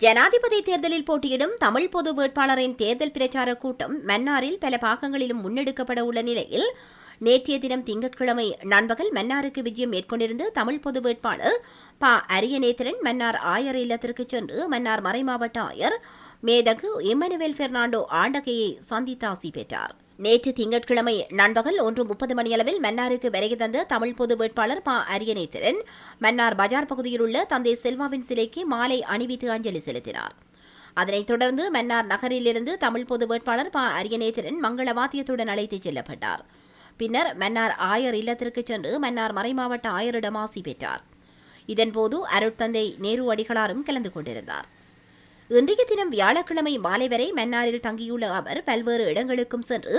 ஜனாதிபதி தேர்தலில் போட்டியிடும் தமிழ் பொது வேட்பாளரின் தேர்தல் பிரச்சார கூட்டம் மன்னாரில் பல பாகங்களிலும் முன்னெடுக்கப்பட உள்ள நிலையில் நேற்றைய தினம் திங்கட்கிழமை நண்பகல் மன்னாருக்கு விஜயம் மேற்கொண்டிருந்த தமிழ் பொது வேட்பாளர் ப. அரியநேத்திரன் மன்னார் ஆயர் இல்லத்திற்கு சென்று மன்னார் மறைமாவட்ட ஆயர் மேதகு இம்மானுவேல் பெர்னாண்டோ ஆண்டகையை சந்தித்து ஆசி பெற்றார். நேற்று திங்கட்கிழமை நண்பகல் 1:30 மணியளவில் மன்னாருக்கு வருகை தந்த தமிழ் பொது வேட்பாளர் ப. அரியநேத்திரன் மன்னார் பஜார் பகுதியில் உள்ள தந்தை செல்வாவின் சிலைக்கு மாலை அணிவித்து அஞ்சலி செலுத்தினார். அதனைத் தொடர்ந்து மன்னார் நகரிலிருந்து தமிழ் பொது வேட்பாளர் ப. அரியநேத்திரன் மங்கள வாத்தியத்துடன் அழைத்துச் செல்லப்பட்டார். பின்னர் மன்னார் ஆயர் இல்லத்திற்கு சென்று மன்னார் மறைமாவட்ட ஆயரிடம் ஆசி பெற்றார். இதன்போது அருட்தந்தை நேரு அடிகளாரும் கலந்து கொண்டிருந்தார். இன்றைய தினம் வியாழக்கிழமை மாலை வரை மன்னாரில் தங்கியுள்ள அவர் பல்வேறு இடங்களுக்கும் சென்று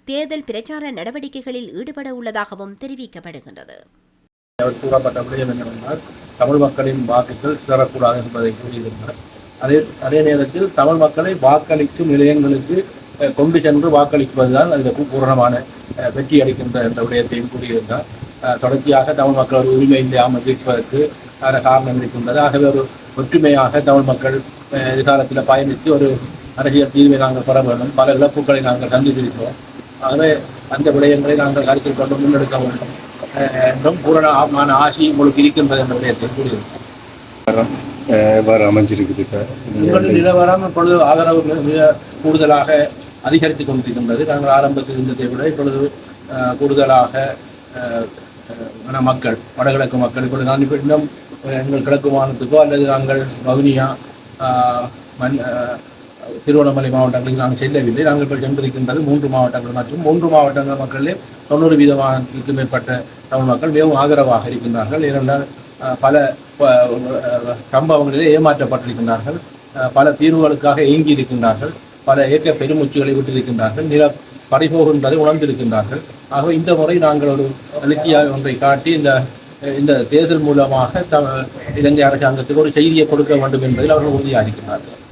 தேர்தல் பிரச்சார நடவடிக்கைகளில் ஈடுபட உள்ளதாகவும் தெரிவிக்கப்படுகின்றது. அவர் கூறப்பட்ட விடயம் என்னவென்றால் தமிழ் மக்களின் வாக்குகள் சிதறக்கூடாது என்பதை கூறியிருந்தார். அதே நேரத்தில் தமிழ் மக்களை வாக்களிக்கும் நிலையங்களுக்கு கொண்டு சென்று வாக்களிப்பதுதான் அதற்கு பூரணமான வெற்றி அளிக்கின்ற என்ற விடயத்தையும் கூறியிருந்தார். தொடர்ச்சியாக தமிழ் மக்கள் உரிமை இல்லாமல் இருப்பதற்கு காரணம் இருக்கின்றது. ஆகவே ஒரு ஒற்றுமையாக தமிழ் மக்கள் எதிர்காலத்தில் பயணித்து ஒரு அரசியல் தீர்வை நாங்கள் பெற வேண்டும். பல இழப்புகளை நாங்கள் சந்தித்திருக்கிறோம். ஆகவே அந்த விடயங்களை நாங்கள் கருத்தில் கொண்டு முன்னெடுக்க வேண்டும் என்றும் பூரணமான ஆசி உங்களுக்கு இருக்கின்றது என்ற விடயத்தை கூறியிருக்கிறோம். நிலவரம் இப்பொழுது ஆதரவு மிக கூடுதலாக அதிகரித்துக் கொண்டிருக்கின்றது. நாங்கள் ஆரம்பத்தில் இருந்ததை விட இப்பொழுது கூடுதலாக மக்கள் வடகிழக்கு மக்கள் இப்பொழுது நான் இப்போ இன்னும் எங்கள் கிழக்கு மாநிலத்துக்கோ அல்லது நாங்கள் வவுனியா திருவண்ணாமலை மாவட்டங்களுக்கு நாங்கள் செல்லவில்லை. நாங்கள் இப்போ சென்றிருக்கின்றது 3 மாவட்டங்கள் மற்றும் 3 மாவட்டங்கள் மக்களிலே 90% மேற்பட்ட தமிழ் மக்கள் மிகவும் ஆதரவாக இருக்கின்றார்கள். ஏனென்றால் பல சம்பவங்களிலே ஏமாற்றப்பட்டிருக்கின்றார்கள். பல தீர்வுகளுக்காக ஏங்கி இருக்கின்றார்கள். பல இயக்க பெருமூச்சுகளை விட்டிருக்கின்றார்கள். நில பறிபோகின்றதை உணர்ந்திருக்கின்றார்கள். ஆகவே இந்த முறை நாங்கள் ஒரு எழுச்சியாக ஒன்றை காட்டி இந்த தேர்தல் மூலமாக இலங்கை அரசாங்கத்துக்கு ஒரு செய்தியை கொடுக்க வேண்டும் என்பதில் அவர்கள் உறுதியாக இருக்கிறார்கள்.